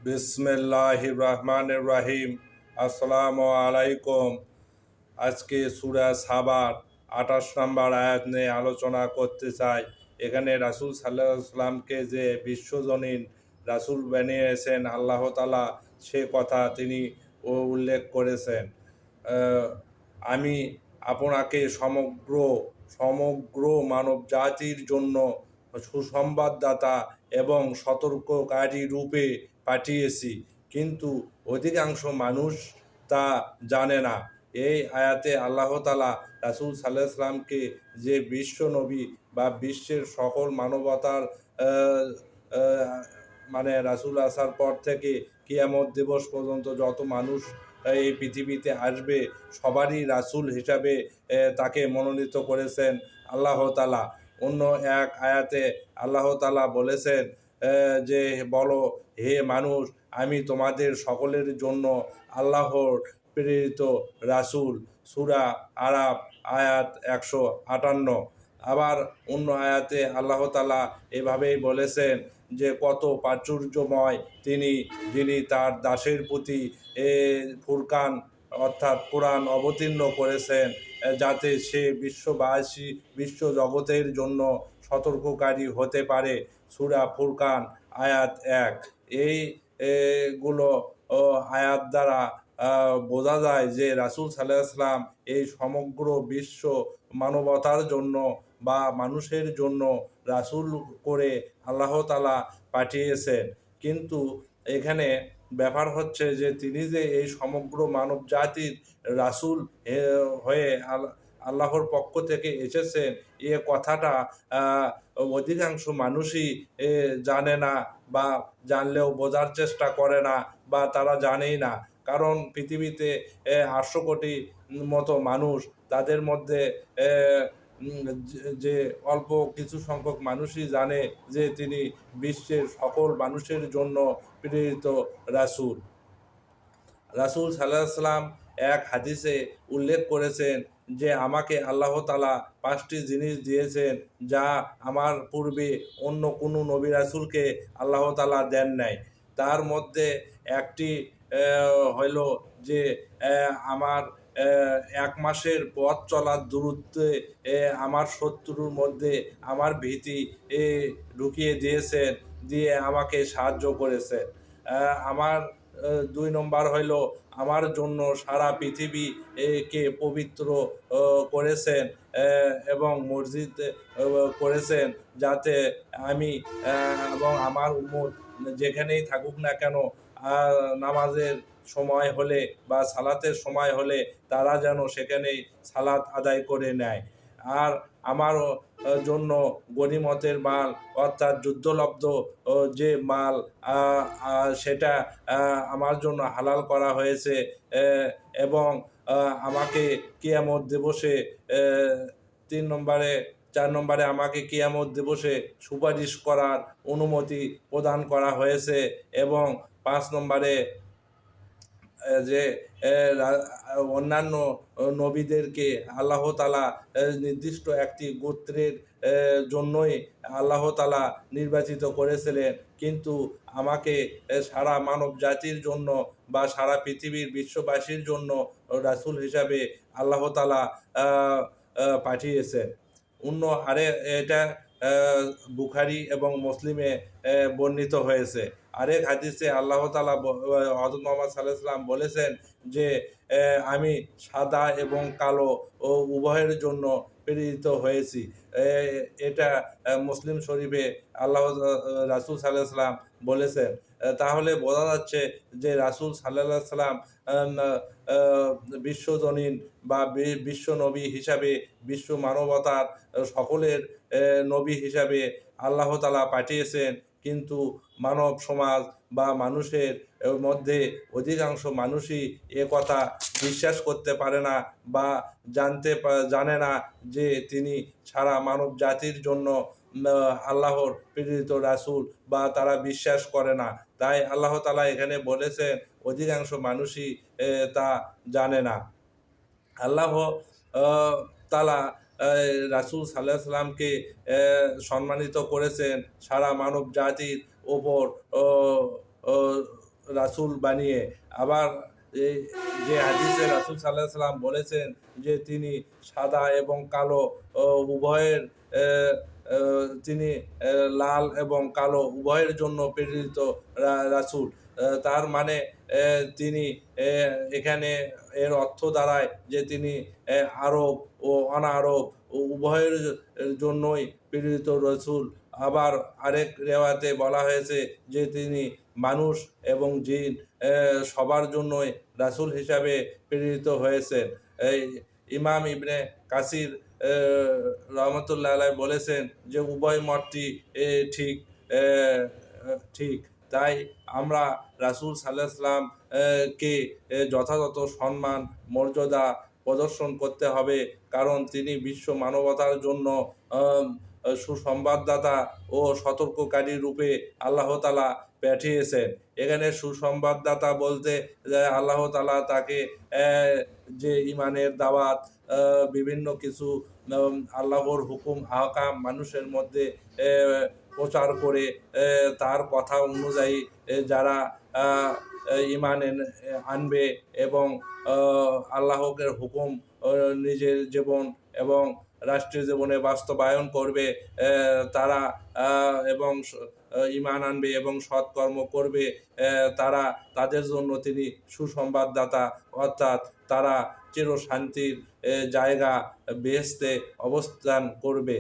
বিসমিল্লাহির রহমানির রহিম। আসসালামু আলাইকুম। আজকে সূরা সাবার 28 নম্বর আয়াত নিয়ে আলোচনা করতে চাই। এখানে রাসূল সাল্লাল্লাহু আলাইহি সাল্লামকে যে বিশ্বজনীন রাসূল বানিয়েছেন আল্লাহ তাআলা, সে কথা তিনি উল্লেখ করেছেন। আমি আপনাকে সমগ্র সমগ্র মানব জাতির জন্য সুসংবাদদাতা এবং সতর্ককারী রূপে পাঠিয়েছি, কিন্তু অধিকাংশ মানুষ তা জানে না। এই আয়াতে আল্লাহ তাআলা রাসূল সাল্লাল্লাহু আলাইহি সাল্লামকে যে বিশ্ব নবী বা বিশ্বের সকল মানবতার আহ, আহ, মানে রাসূল আসার পর থেকে কিয়ামত দিবস পর্যন্ত যত মানুষ এই পৃথিবীতে আসবে, সবারই রাসূল হিসাবে তাকে মনোনীত করেছেন আল্লাহ তাআলা। অন্য এক আয়াতে আল্লাহ তাআলা বলেছেন যে বলো, হে মানুষ, আমি তোমাদের সকলের জন্য আল্লাহর প্রেরিত রাসূল। সূরা আরাফ আয়াত 158। আবার অন্য আয়াতে আল্লাহ তাআলা এভাবেই বলেছেন যে কত প্রাচুর্যময় তিনি, যিনি তার দাসের প্রতি ফুরকান অর্থাৎ কোরআন অবতীর্ণ করেছেন, যাতে সে বিশ্ববাসী বিশ্ব জগতের জন্য সতর্ককারী হতে পারে। সূরা ফুরকান আয়াত 1। এই গুলো আয়াত দ্বারা বোঝা যায় যে রাসূল সাল্লাল্লাহু আলাইহি সাল্লাম এই সমগ্র বিশ্ব মানবতার জন্য বা মানুষের জন্য রাসূল করে আল্লাহ তাআলা পাঠিয়েছেন। কিন্তু এখানে ব্যাপার হচ্ছে যে তিনি যে এই সমগ্র মানব জাতির রাসূল হয়ে আল্লাহর পক্ষ থেকে এসেছেন, এ কথাটা অধিকাংশ মানুষই জানে না, বা জানলেও বোঝার চেষ্টা করে না, বা তারা জানেই না। কারণ পৃথিবীতে 800 কোটি মতো মানুষ, তাদের মধ্যে যে অল্প কিছু সংখ্যক মানুষই জানে যে তিনি বিশ্বের সকল মানুষের জন্য প্রেরিত রাসূল। রাসূল সাল্লাল্লাহু আলাইহি সাল্লাম এক হাদিসে উল্লেখ করেছেন যে আমাকে আল্লাহ তাআলা 5টি জিনিস দিয়েছেন, যা আমার পূর্বে অন্য কোনো নবী রাসূলকে আল্লাহ তাআলা দেন নাই। তার মধ্যে একটি হইল যে আমার 1 মাসের পথ চলার দূরত্বে আমার শত্রুর মধ্যে আমার ভীতি ঢুকিয়ে দিয়েছেন, দিয়ে আমাকে সাহায্য করেছেন। আমার 2 নম্বর হইল আমার জন্য সারা পৃথিবী কে পবিত্র করেছেন এবং মসজিদ করেছেন, যাতে আমি এবং আমার উম্মত যেখানেই থাকুক না কেন, নামাজের সময় হলে বা সালাতের সময় হলে তারা যেন সেখানেই সালাত আদায় করে নেয়। আর আমারও জন্য গনিমতের মাল অর্থাৎ যুদ্ধলব্ধ যে মাল, সেটা আমার জন্য হালাল করা হয়েছে, এবং আমাকে কিয়ামত দিবসে 3 নম্বরে 4 নম্বরে আমাকে কিয়ামত দিবসে সুপারিশ করার অনুমতি প্রদান করা হয়েছে, এবং 5 নম্বরে যে অন্যান্য নবীদেরকে আল্লাহ তাআলা নির্দিষ্ট একটি গোত্রের জন্যই আল্লাহ তাআলা নির্বাচিত করেছিলেন, কিন্তু আমাকে সারা মানব জাতির জন্য বা সারা পৃথিবীর বিশ্ববাসীর জন্য রাসূল হিসাবে আল্লাহ তাআলা পাঠিয়েছেন। অন্য এটা বুখারী এবং মুসলিমে বর্ণিত হয়েছে। আরেক হাদিসে আল্লাহ তাআলা হযরত মুহাম্মদ সাল্লাল্লাহু আলাইহি ওয়াসাল্লাম বলেছেন যে আমি সাদা এবং কালো উভয়ের জন্য প্রেরিত হয়েছি। এটা মুসলিম শরীফে রাসূল সাল্লাল্লাহু আলাইহি ওয়াসাল্লাম বলেছেন। তাহলে বোঝা যাচ্ছে যে রাসূল সাল্লাল্লাহু আলাইহি ওয়াসাল্লাম বিশ্বজনীন বা বিশ্ব নবী হিসাবে, বিশ্ব মানবতার সকলের নবী হিসাবে আল্লাহ তাআলা পাঠিয়েছেন, কিন্তু মানব সমাজ বা মানুষের মধ্যে অধিকাংশ মানুষই এ কথা বিশ্বাস করতে পারে না, বা জানে না যে তিনি সারা মানব জাতির জন্য আল্লাহর প্রেরিত রাসূল, বা তারা বিশ্বাস করে না। তাই আল্লাহ তাআলা এখানে বলেছেন অধিকাংশ মানুষই তা জানে না। আল্লাহ তাআলা রাসূল সাল্লাল্লাহু আলাইহি সাল্লামকে সম্মানিত করেছেন সারা মানব জাতির ওপর রাসূল বানিয়ে। আবার এই যে হাদিসে রাসূল সাল্লাল্লাহু আলাইহি সাল্লাম বলেছেন যে তিনি সাদা এবং কালো উভয়ের এ আ তিনি লাল এবং কালো উভয়ের জন্য প্রেরিত রাসূল। তার মানে তিনি এ এখানে এর অর্থ দাঁড়ায় যে তিনি আরব ও অনারব উভয়ের জন্যই প্রেরিত রসূল। আবার আরেক রেওয়াতে বলা হয়েছে যে তিনি মানুষ এবং জিন সবার জন্যই রাসূল হিসাবে প্রেরিত হয়েছেন। এই ইমাম ইবনে কাসির এ রহমতুল্লাহ আলাইহ বলেছেন যে উভয় মতটি ঠিক এ ঠিক। তাই আমরা রাসূল সাল্লাল্লাহু আলাইহি ওয়াসাল্লাম কে যথাযথ সম্মান, মর্যাদা প্রদর্শন করতে হবে। কারণ তিনি বিশ্ব মানবতার জন্য আম সুসংবাদদাতা ও সতর্ককারী রূপে আল্লাহ তাআলা পাঠিয়েছেন। এখানে সুসংবাদদাতা বলতে আল্লাহ তাআলা তাকে যে ঈমানের দাওয়াত, বিভিন্ন কিছু আল্লাহর হুকুম আহকাম মানুষের মধ্যে প্রচার করে তার কথা অনুযায়ী যারা ঈমান আনবে এবং আল্লাহর হুকুম নিজের জীবন এবং রাষ্ট্রীয় জীবনে বাস্তবায়ন করবে, তারা এবং ঈমান আনবে এবং সৎকর্ম করবে, তারা তাদের জন্য তিনি সুসংবাদদাতা, অর্থাৎ তারা চিরশান্তির জায়গা বেহেশতে অবস্থান করবে।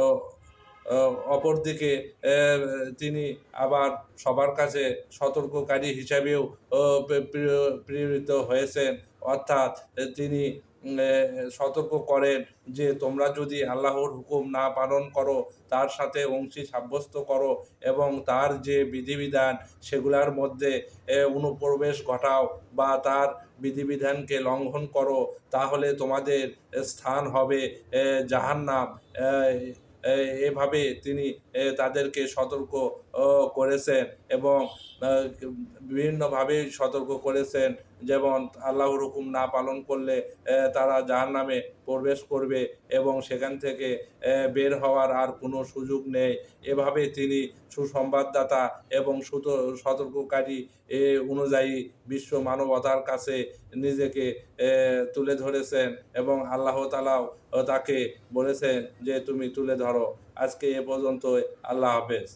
ও অপরদিকে তিনি আবার সবার কাছে সতর্ককারী হিসাবেও প্রেরিত হয়েছেন, অর্থাৎ তিনি সতর্ক করেন যে তোমরা যদি আল্লাহর হুকুম না পালন করো, তার সাথে অংশী সাব্যস্ত করো এবং তার যে বিধিবিধান সেগুলার মধ্যে অনুপ্রবেশ ঘটাও বা তার বিধিবিধানকে লঙ্ঘন করো, তাহলে তোমাদের স্থান হবে জাহান্নাম। এভাবে তিনি তাদেরকে সতর্ক করেছেন এবং বিভিন্নভাবে সতর্ক করেছেন। যেমন আল্লাহর হুকুম না পালন করলে তারা জাহান্নামে প্রবেশ করবে এবং সেখান থেকে বের হওয়ার আর কোনো সুযোগ নেই। এভাবে তিনি সুসংবাদদাতা এবং সতর্ককারী অনুযায়ী বিশ্ব মানবতার কাছে নিজেকে তুলে ধরেছেন এবং আল্লাহ তাআলাও তাকে বলেছেন যে তুমি তুলে ধরো। আজকে এ পর্যন্তই। আল্লাহ হাফেজ।